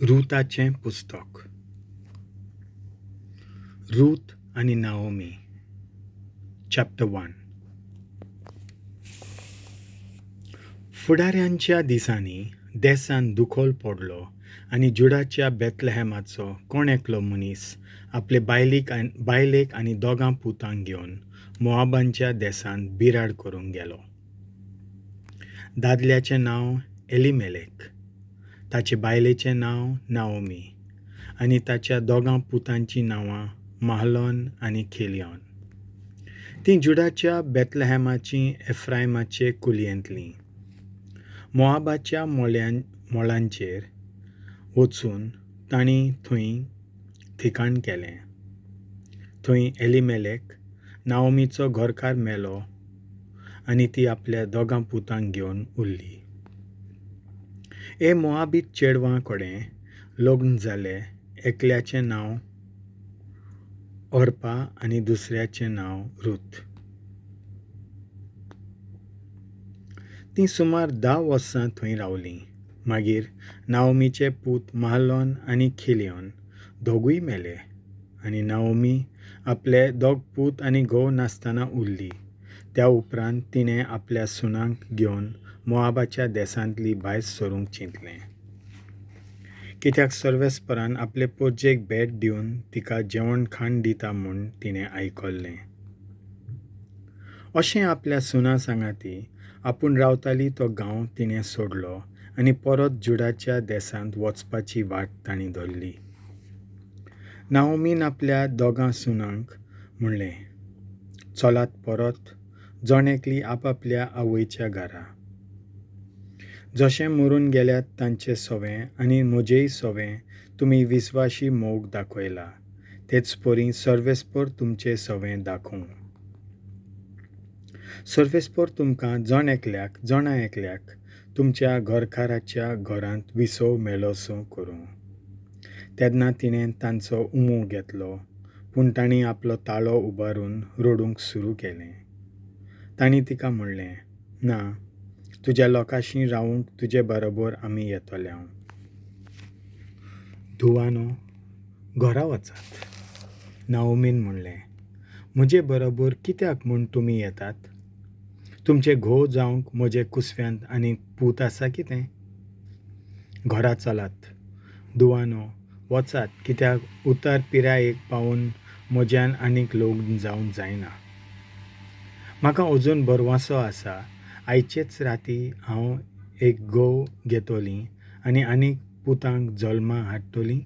रुथाचें पुस्तक. रूथ आणि Naomi. Chapter 1. फुडाऱ्यांच्या दिसांनी देसान दुखोल पडलो आणि जुडाच्या बेथलेहेमाचो कोण एकलो मनीस आपले बायलेक आणि दोगां पुतांक घेवन मोआबांच्या देसान बिराड करूंक गेलो. दादल्याचें नांव एलिमेलेक, ताचे बायलेचें नांव नाओमी आणि ताच्या दोगां पुतांची नांवां महोल्लेम आणि किल्योन. तीं जुडाच्या बेथलेहेमाची एफ्रायमाचे कुलयेंतलीं. मोआबाच्या मोळांचेर वचून तांणी थंय ठिकाण केलें. थंय एलिमेलेक नाओमीचो घरकार मेलो आनी ती आपल्या दोगां पुतांक घेवन उरली. मोआबीत चेडवां कडेन लग्न जालें. एकल्याचें नांव ओर्पा आनी दुसऱ्याचें नांव रूथ. तीं सुमार 10 वर्सां थंय रावलीं. मागीर नाओमीचे पूत महोल्लेम आनी किल्योन दोगूय मेले आनी नाओमी आपले दोग पूत आनी घोव नासतना उरली. त्या उपरांत तिणें आपल्या सुनांक घेवन मोआबाच्या देसांतली भायर सरूंक चिंतलें. कित्याक सर्वेस्परान आपले पोरचेक भेट दिवन तिका जेवण खाण दिता म्हूण तिणें आयकल्लें. अशें आपल्या सुना सांगाती आपूण रावताली तो गांव तिणें सोडलो आनी परत जुडाच्या देसांत वचपाची वाट तांणी धरली. नाओमीन आपल्या दोगां सुनांक म्हणलें, चलात परत जण आपापल्या आवयच्या घरा. जशें मरून गेल्यात तांचें सवें आनी म्हजेंय सवें तुमी विस्वाशी मोग दाखयला, तेच परी सर्वेस्पर तुमचें सवें दाखोवं. सर्वेस्पर तुमकां जणा एकल्याक तुमच्या घरकाराच्या घरांत विसव मेळोसो करूं. तेन्ना तिणें तांचो उमो घेतलो, पूण तांणी आपलो ताळो उबारून रडूंक सुरू केलें. तांणी तिका म्हणलें, ना, तुज्या लोकांशी रावूंक तुजे बरोबर आमी येतले. धुवानो, घरा वचात. नाओमीन म्हणलें, म्हजे बरोबर कित्याक म्हूण तुमी येतात? तुमचे घोव जावंक म्हजे कुसव्यांत आनी पूत आसा कितें? घरा चलात. धुवानो, वचात, कित्याक उतर पिरायेक पावून म्हज्यान आनीक लग्न जावंक जायना. म्हाका अजून बरवासो आसा. आयचेच राती हांव एक घोव घेतोलीं आनी आनीक पुतांक जल्मा हाडटलीं.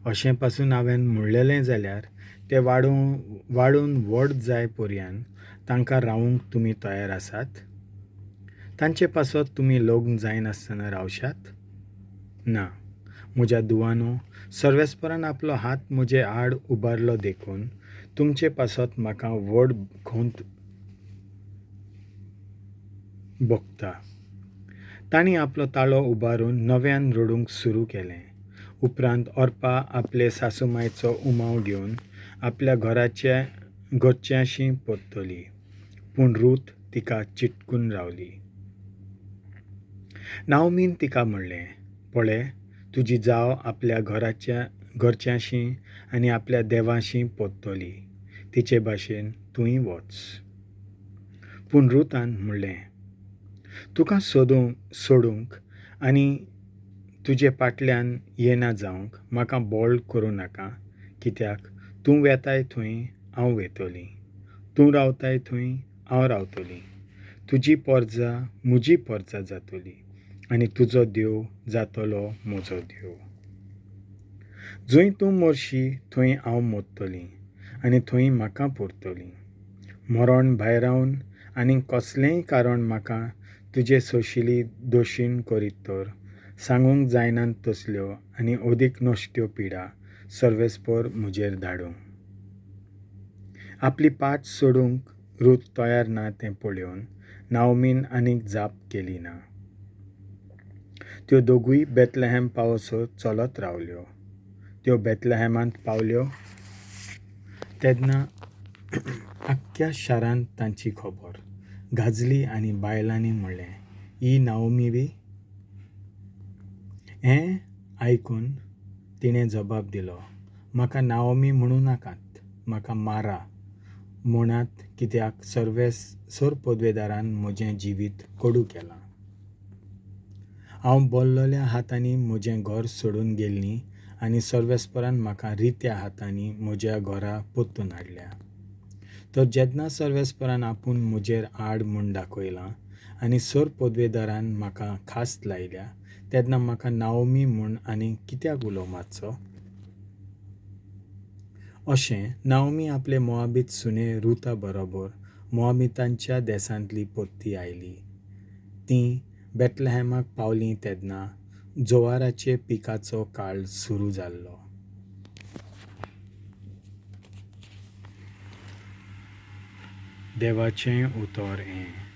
अशें पासून हांवें म्हणलेलें जाल्यार ते वाडून व्हड जाय पर्यंत तांकां रावूंक तुमी तयार आसात? तांचे पासत तुमी लग्न जायनासतना रावशात? ना, म्हज्या धुवानो, सर्वेस्परान आपलो हात म्हजे आड उबारलो देखून तुमचे पासत म्हाका व्हड खोंत भोगता. तांणी आपलो ताळो उबारून नव्यान रडूंक सुरू केलें. उपरांत ओर्पा आपले सासूमांयचो उमाव घेवन आपल्या घरच्यांशी परतली, पूण रूथ तिका चिटकून रावली. नाओमीन तिका म्हणलें, पळय, तुजी जाव आपल्या घरच्यांशी आनी आपल्या देवाशी परतली. तिचे भाशेन तूंय वच. पूण रुथान म्हणलें, तुका सोडूंक आनी तुजे पाटल्यान इena जावंक म्हाका बोल करूं नाका. कित्याक तूं वेताय थंय हांव वेतोलीं, तूं रावताय थंय हांव रावतलीं. तुजी पोरजा म्हजी पोरजा जातली आनी तुजो देव जातलो म्हजो देव. जंय तूं मरशी थंय हांव मरतलीं आनी थंय म्हाका पुरतलीं. मरण भायर रावन आनी कसलेंय कारण म्हाका तुजे सोशिली दोशीन करीत तर सांगूंक जायनात तसल्यो आनी अदीक नश्ट्यो पिडा सर्वेस्पर म्हजेर धाडूं. आपली पाट सोडूंक रूथ तयार ना तें पळोवन नाओमीन आनीक जाप केली ना. त्यो दोगूय बेथलेहेम पावसो चलत रावल्यो. त्यो बेथलेहेमांत पावल्यो तेन्ना आख्ख्या शारांत तांची खबर गाजली आनी बायलांनी म्हणलें, ही नाओमी बी? आयकून तिणें जबाब दिलो, म्हाका नाओमी म्हणू नाकात, म्हाका मारा म्हणात, कित्याक सर पदवेदारान म्हजें जिवीत कडू केलां. हांव बोल्लोल्या हातांनी म्हजें घर सोडून गेल्लीं आनी सर्वेस्परान म्हाका रित्या हातांनी म्हज्या घरा पोत्तून हाडल्या. तर जेन्ना सर्वेस्परान आपूण म्हजेर आड म्हूण दाखयलां आनी सर पदवेदारान म्हाका खास्त लायल्या, तेन्ना म्हाका नाओमी म्हूण आनी कित्याक उलो मारचो? अशें नाओमी आपले मोआबीत सुने रुथा बरोबर मोआबितांच्या देसांतली पोत्ती आयली. तीं बेथलेहेमाक पावलीं तेन्ना जोवाराचे पिकाचो काळ सुरू जाल्लो. देवाचें उतर हें.